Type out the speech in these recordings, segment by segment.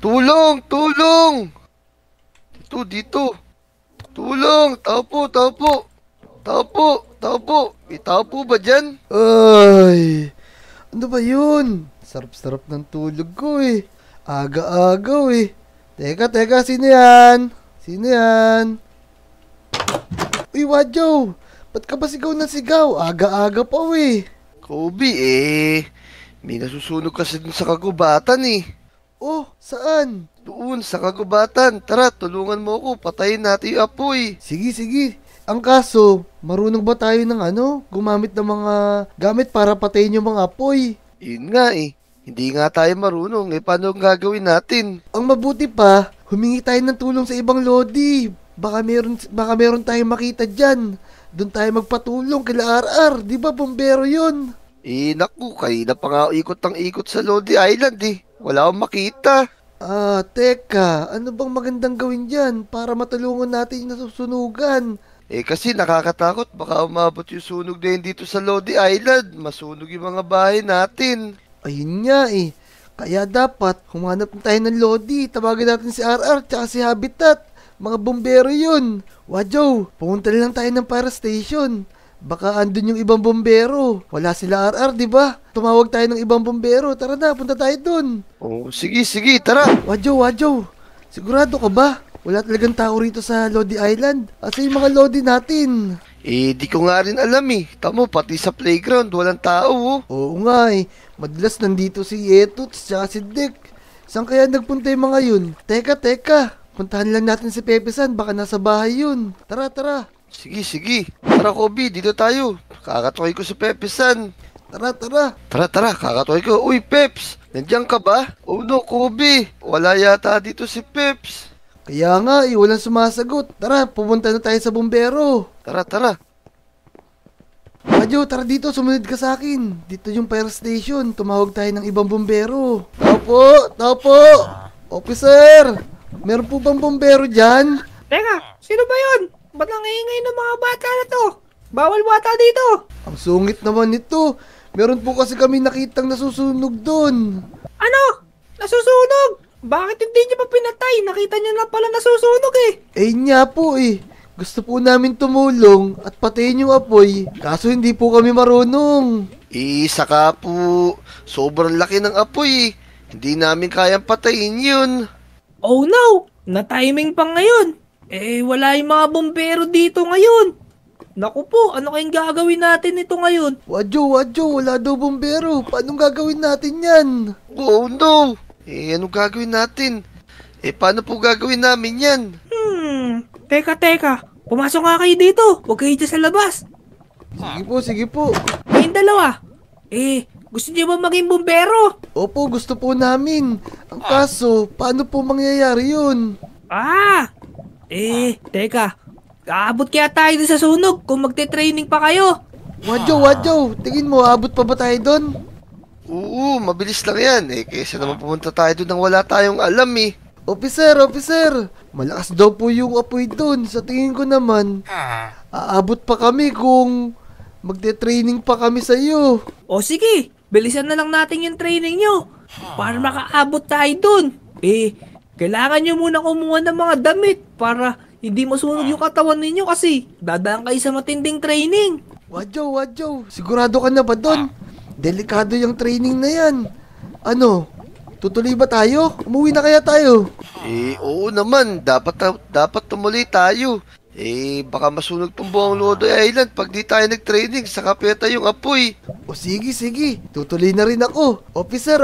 Tulong! Tulong! Dito. Tulong! Tao po, tao po! Tao po! Tao po! May tao po ba dyan? Ay, ano ba yun? Sarap-sarap ng tulog ko eh. Aga-agaw eh. Teka, sino yan? Sino yan? Uy, Wadjo! Ba't ka ba sigaw na sigaw? Aga-aga pa eh. Kobe may nasusunog kasi dun sa kagubatan eh. Oh, saan? Doon sa kagubatan. Tara, tulungan mo ako. Patayin natin yung apoy. Sige. Ang kaso, marunong ba tayo ng gumamit ng mga gamit para patayin yung mga apoy? Yun nga eh. Hindi nga tayo marunong eh. Paano ang gagawin natin? Ang mabuti pa, humingi tayo ng tulong sa ibang lodi. Baka meron tayong makita dyan. Doon tayo magpatulong kila RR. Di ba, bombero yun? Naku, kanina pa nga ikot ng ikot sa Lodi Island eh. Wala akong makita. Teka, ano bang magandang gawin dyan para matulungan natin yung nasusunugan? Kasi nakakatakot. Baka umabot yung sunog na yun dito sa Lodi Island. Masunog yung mga bahay natin. Ayun nga eh. Kaya dapat, humanap na tayo ng Lodi. Tawagan natin si RR tsaka si Habitat. Mga bombero yun. Wadjo, pumunta lang tayo ng para station. Baka andun yung ibang bombero. Wala sila RR, di ba? Tumawag tayo ng ibang bombero. Tara na, punta tayo dun. Oh, sige, tara. Wadjo. Sigurado ka ba? Wala talagang tao rito sa Lodi Island. Asa yung mga Lodi natin? Di ko nga rin alam eh. Tamo, pati sa playground, walang tao oh. Oo nga eh. Madalas nandito si Etuts tsaka si Dick. Saan kaya nagpunta yung mga yun? Teka. Puntahan lang natin si Pepe-san. Baka nasa bahay yun. Tara. Sige. Tara, Kobe, dito tayo. Kakatuloy ko si Pepe-san. Tara. Tara, kakatuloy ko. Uy, Peps, nandiyan ka ba? Oh no, Kobe. Wala yata dito si Peps. Kaya nga eh, walang sumasagot. Tara, pumunta na tayo sa bumbero. Tara. Wadjo, tara dito, sumunod ka sa akin. Dito yung fire station. Tumawag tayo ng ibang bumbero. Tao po. Officer, meron po bang bumbero dyan? Teka, sino ba yun? Ba't nangiingay ng mga bata na to? Bawal bata dito! Ang sungit naman nito. Meron po kasi kami nakitang nasusunog doon. Ano? Nasusunog? Bakit hindi niyo pa pinatay? Nakita niyo na pala nasusunog eh! Nga po eh. Gusto po namin tumulong at patayin yung apoy. Kaso hindi po kami marunong. Saka po, sobrang laki ng apoy eh. Hindi namin kayang patayin yun. Oh no! Na-timing pa ngayon! Wala yung mga bombero dito ngayon! Naku po, ano kayong gagawin natin ito ngayon? Wadjo, wala daw bumbero. Paano gagawin natin yan? Oh no! Anong gagawin natin? Paano po gagawin namin yan? Teka. Pumasok nga kayo dito. Huwag kayo dyan sa labas. Sige po. Kayong dalawa. Gusto niyo ba maging bombero? Opo, gusto po namin. Ang kaso, paano po mangyayari yun? Teka. Aabot kaya tayo dun sa sunog kung magte-training pa kayo. Wadjo, tingin mo, abot pa ba tayo doon? Oo, mabilis lang yan. Kaysa naman pumunta tayo doon nang wala tayong alam eh. Officer, malakas daw po yung apoy doon. Sa tingin ko naman, aabot pa kami kung magte-training pa kami sa iyo. O sige, bilisan na lang natin yung training nyo para makaabot tayo dun. Kailangan nyo muna kumuha ng mga damit para hindi masunog yung katawan ninyo kasi dadaan kayo sa matinding training. Wadjo, sigurado ka na ba doon? Delikado yung training na yan. Ano, tutuloy ba tayo? Umuwi na kaya tayo? Oo naman. Dapat tumuloy tayo. Baka masunog tong buong Lodi Island pag di tayo nag-training sa kapeta yung apoy. O sige. Tutuloy na rin ako. Officer,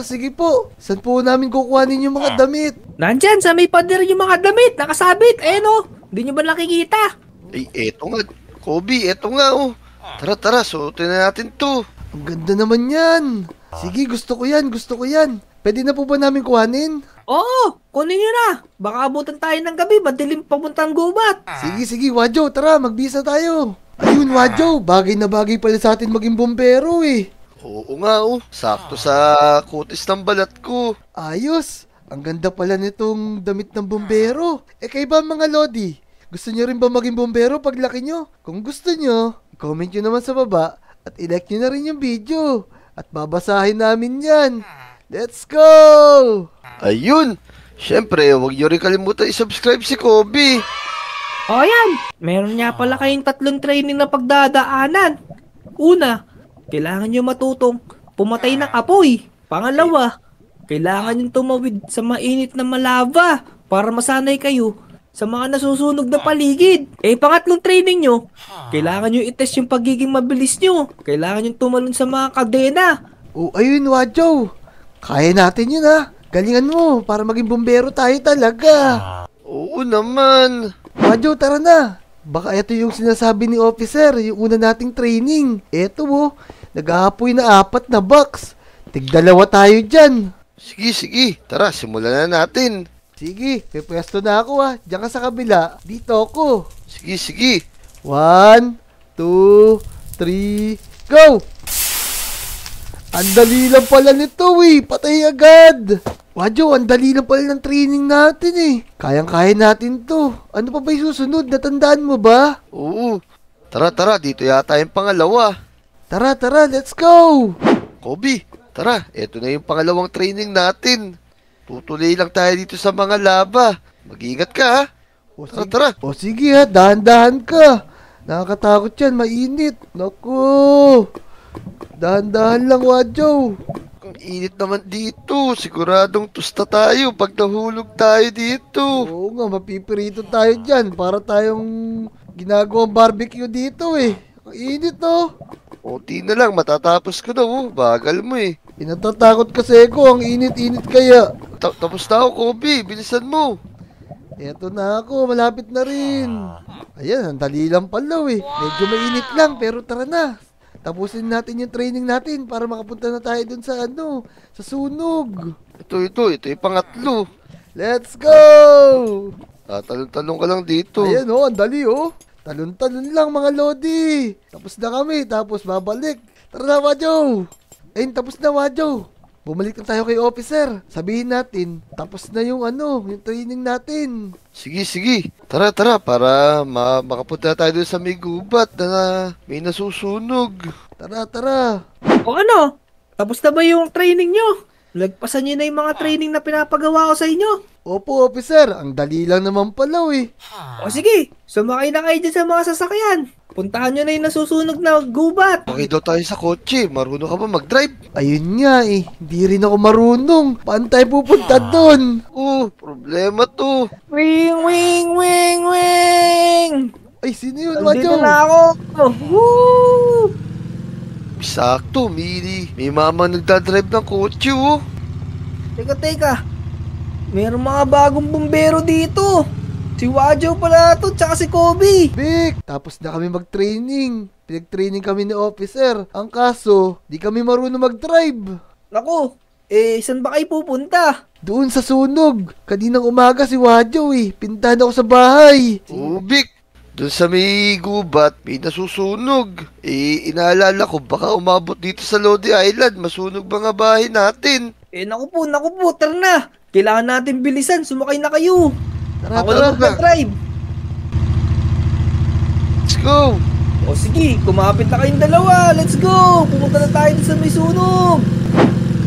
sige po. Saan po namin kukuhanin yung mga damit? Nandyan sa may pader yung mga damit, nakasabit. Hindi nyo ba nakikita? Eto nga. Kobe, eto nga oh. Tara, suotin na natin to. Ang ganda naman yan. Sige, gusto ko yan. Pwede na po ba namin kuhanin? Oo, kunin nyo na. Baka abutan tayo ng gabi, madilim papuntang gubat. Sige, Wadjo, tara, magbisa tayo. Ayun, Wadjo, bagay na bagay pala sa atin maging bombero eh. Oo nga oh, sakto sa kutis ng balat ko. Ayos, ang ganda pala nitong damit ng bombero. Kayo ba mga lodi? Gusto nyo rin ba maging bombero paglaki nyo? Kung gusto nyo, comment nyo naman sa baba at i-like nyo na rin yung video. At babasahin namin yan. Let's go! Ayun! Siyempre, huwag niyo rin kalimutan i-subscribe si Kobe. O yan, meron nga pala kayong 3 training na pagdadaanan. Una, kailangan nyo matutong pumatay ng apoy. Pangalawa, kailangan nyo tumawid sa mainit na malava para masanay kayo sa mga nasusunog na paligid. Pangatlong training nyo, kailangan nyo itest yung pagiging mabilis nyo. Kailangan nyo tumalon sa mga kadena. Ayun, Wadjo. Kaya natin yun, ha? Galingan mo para maging bumbero tayo talaga. Oo naman. Wadjo, tara na. Baka ito yung sinasabi ni officer, yung una nating training. Eto nag-aapoy na 4 na box. Tig-2 tayo dyan. Sige. Tara, simulan na natin. Sige, may pwesto na ako, ha. Diyan ka sa kabila. Dito ako. Sige. 1, 2, 3, go! Ang dali lang pala nito, patay agad. Wadjo, ang dali lang pala ng training natin, Kayang-kaya natin to. Ano pa ba yung susunod? Natandaan mo ba? Oo. Tara, dito yata yung pangalawa. Tara, let's go! Kobe, tara, eto na yung pangalawang training natin. Tutuloy lang tayo dito sa mga laba. Mag-ingat ka, ha? Tara. O sige, ha, dahan-dahan ka. Nakakatakot yan, mainit. Naku! Dahan-dahan lang, Wadjo. Ang init naman dito. Siguradong tusta tayo pag nahulog tayo dito. Oo nga, mapipirito tayo dyan. Para tayong ginagawang barbecue dito, Ang init, Unti na lang, matatapos ko na, Bagal mo, Pinatatakot kasi ko, ang init-init kaya. Tapos na ako, Kobe. Bilisan mo. Eto na ako, malapit na rin. Ayan, ang dali lang pala, Medyo mainit lang, pero tara na. Tapusin natin yung training natin para makapunta na tayo dun sa sa sunog. Ito yung pangatlo. Let's go! Tatalon-talon ka lang dito. Ayan, ang dali, Talon-talon lang, mga lodi. Tapos na kami, tapos babalik. Tara na, Wadjo. Ayun, tapos na, Wadjo. Bumalik na tayo kay officer. Sabihin natin, tapos na yung yung training natin. Sige. Tara, para makapunta tayo doon sa may gubat na may nasusunog. Tara. O ano? Tapos na ba yung training nyo? Lagpasan nyo na yung mga training na pinapagawa ko sa inyo. Opo, officer. Ang dali lang naman pala, O sige, sumakay na kayo dyan sa mga sasakyan. Puntahan nyo na yung nasusunog na gubat. Okay daw tayo sa kotse. Marunong ka ba mag-drive? Ayun nga, Hindi rin ako marunong. Paano tayo pupunta doon? Problema to. Wing! Ay, sino yun, Nandito Wadjo? na ako. Woo! Sakto, may mama nagdadrive ng kotse, Teka. Meron mga bagong bumbero dito. Si Wadjo pala to, tsaka si Kobe. Vic, tapos na kami mag-training. Pinag-training kami ni officer. Ang kaso, di kami marunong mag-drive. Naku, saan ba kayo pupunta? Doon sa sunog. Kaninang umaga si Wadjo, Pintahan ako sa bahay. Vic, doon sa may gubat, may nasusunog. Inaalala ko, baka umabot dito sa Lodi Island. Masunog ba nga bahay natin? Naku po, tara na. Kailangan natin bilisan, sumakay na kayo. Tara, Ako na mag-drive. Let's go. O sige, kumapit na kayong dalawa. Let's go. Pumunta na tayo sa may sunog.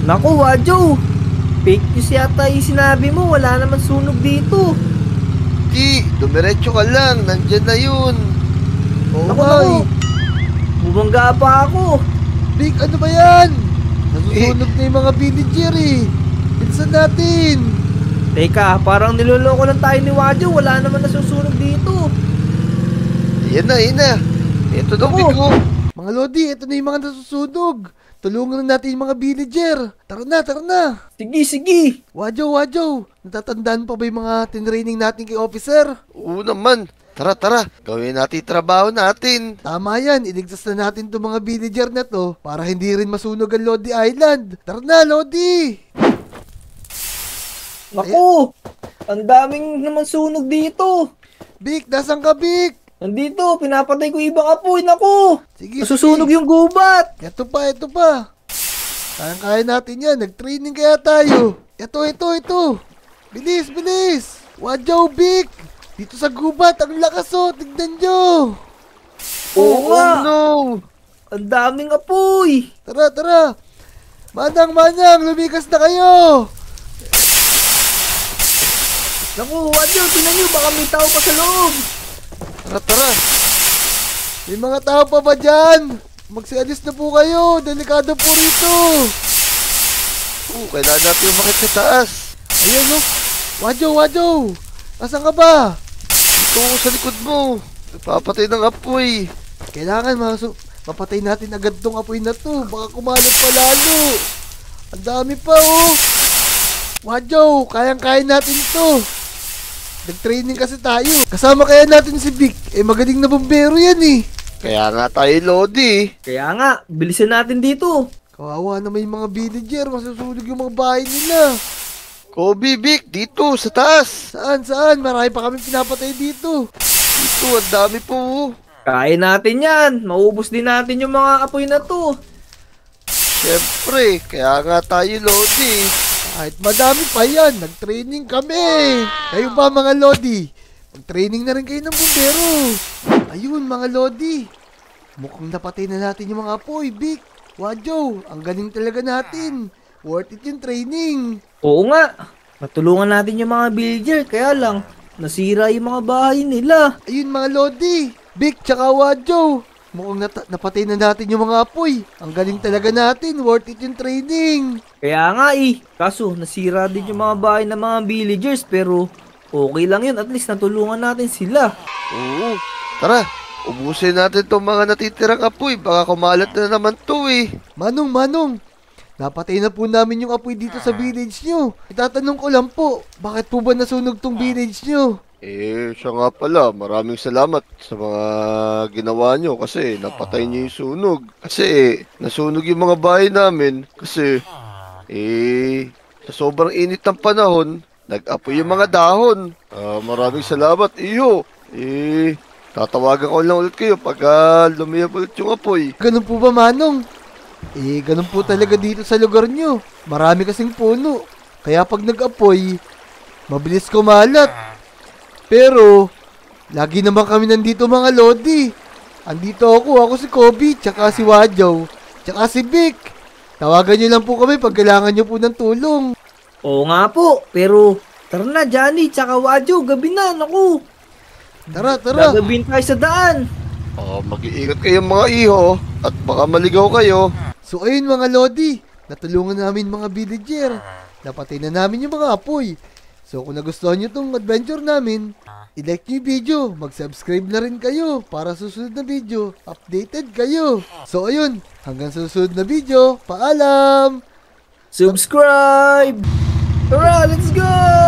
Naku, Wadjo. Fake news yata yung sinabi mo. Wala naman sunog dito. Dumiretso ka lang. Nandyan na yun. Naku. Bumangga pa ako. Vic, ano ba yan? Nasusunog na yung mga villager, Bilisan natin. Teka, parang niloloko lang tayo ni Wadjo. Wala naman nasusunog dito. Yan na. Ito daw, Vic, Mga lodi, ito na yung mga nasusunog. Tulungan na natin yung mga villager. Tara na. Sige. Wadjo, natatandaan pa ba yung mga tinraining natin kay officer? Oo naman. Tara. Gawin natin yung trabaho natin. Tama yan, iligtas na natin itong mga villager na to para hindi rin masunog ang Lodi Island. Tara na, Lodi! Naku, ang daming naman sunog dito. Vic, nasan ka, Vic? Nandito, pinapatay ko ibang apoy. Naku, Sige, nasusunog yung gubat. Ito pa. Kaya natin yan, nag-training kaya tayo. Ito. Bilis. Wadjo, Vic! Dito sa gubat, ang lakas, tignan nyo. Oo nga. no. Ang daming apoy. Tara. Manang, lumikas na kayo! Naku, Wadyo, tingnan nyo, baka may tao pa sa loob. Tara. May mga tao pa ba dyan? Magsialis na po kayo, delikado po rito. Kailangan natin umakit sa taas. Ayun no, Wadyo, asan ka ba? Dito ako sa likod mo. Nagpapatay ng apoy. Kailangan mapatay natin agad tong apoy na to, baka kumalat pa lalo. Ang dami pa oh. Wadyo, kayang-kaya natin to. Nag-training kasi tayo. Kasama kaya natin si Vic, magaling na bombero yan eh. Kaya nga tayo, Lodi. Kaya nga, bilisan natin dito. Kawawa na may mga villager, masusunog yung mga bahay nila. Kobe, Vic, dito, sa taas. Saan? Marami pa kami pinapatay dito. Dito, ang dami po. Kaya natin yan. Maubos din natin yung mga apoy na to. Siyempre, kaya nga tayo, Lodi. Kahit madami pa yan, nag-training kami. Kayo ba mga Lodi? Mag-training na rin kayo ng bumbero. Ayun mga Lodi. Mukhang napatay na natin yung mga apoy, Vic. Wadyo, ang galing talaga natin. Worth it yung training. Oo nga. Matulungan natin yung mga villager. Kaya lang, nasira yung mga bahay nila. Ayun mga Lodi. Vic, tsaka Wadyo. Mukhang napatay na natin yung mga apoy. Ang galing talaga natin. Worth it yung training. Kaya nga kaso nasira din yung mga bahay ng mga villagers. Pero okay lang yun. At least natulungan natin sila. Oo, tara. Ubusin natin itong mga natitirang apoy. Baka kumalat na naman to eh. Manong. Napatay na po namin yung apoy dito sa village nyo. Itatanong ko lang po, bakit po ba nasunog tong village nyo? Siya nga pala, maraming salamat sa mga ginawa nyo kasi napatay nyo yung sunog. Kasi nasunog yung mga bahay namin kasi sa sobrang init ng panahon, nag-apoy yung mga dahon. Maraming salamat, iyo. Tatawagan ko lang ulit kayo pag lumiyap ulit yung apoy. Ganun po ba, Manong? Ganun po talaga dito sa lugar nyo. Marami kasing puno. Kaya pag nag-apoy, mabilis kumalat. Pero, lagi naman kami nandito mga Lodi. Andito ako si Kobe, tsaka si Wadyo, tsaka si Vic. Tawagan nyo lang po kami pag kailangan nyo po ng tulong. Oo nga po. Pero tara na, Johnny, tsaka Wadyo, gabi na, naku. Tara. Gagabin tayo sa daan. Mag-iingat kayo mga iho at baka maligaw kayo. So ayun mga Lodi, natulungan namin mga villager. Napatay na namin yung mga apoy. So kung nagustuhan nyo tong adventure namin, i-like nyo yung video, mag-subscribe na rin kayo para susunod na video, updated kayo. So ayun, hanggang sa susunod na video, paalam! Subscribe! Tara, let's go!